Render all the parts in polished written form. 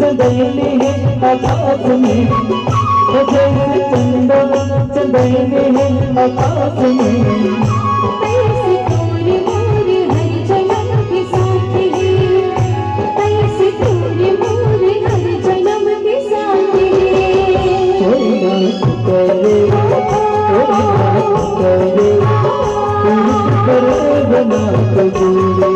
चंदेली है आकाश में, जैसे चंदा चंदेली है आकाश में। ऐसे तोरे मोरे हर जन्म के साथी है, ऐसे तोरे मोरे हर जन्म के साथी है। कोई ना करे, कोई ना करे, कोई करे बना कबूले।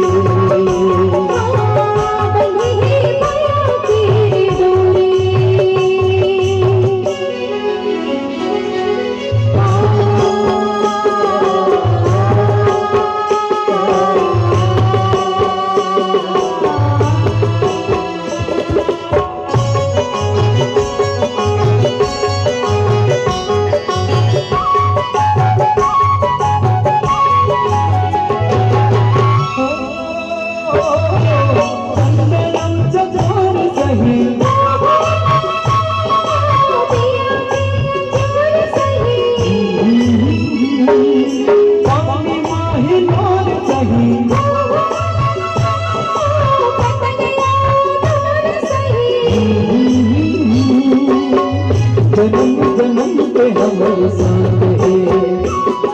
जन्म जन्म पे हमारे साथ है,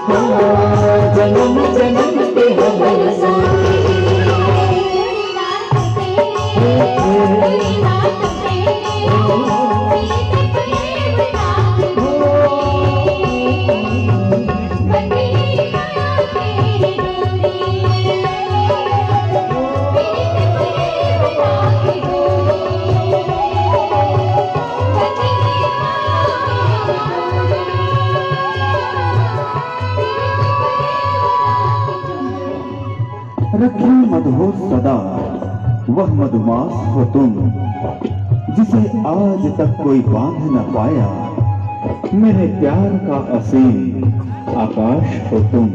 हाँ जन्म जन्म पे हमारे साथ रखी मदहोश सदा वह मधुमास हो तुम, जिसे आज तक कोई बांध न पाया। मेरे प्यार का असीम आकाश हो तुम।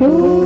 Oh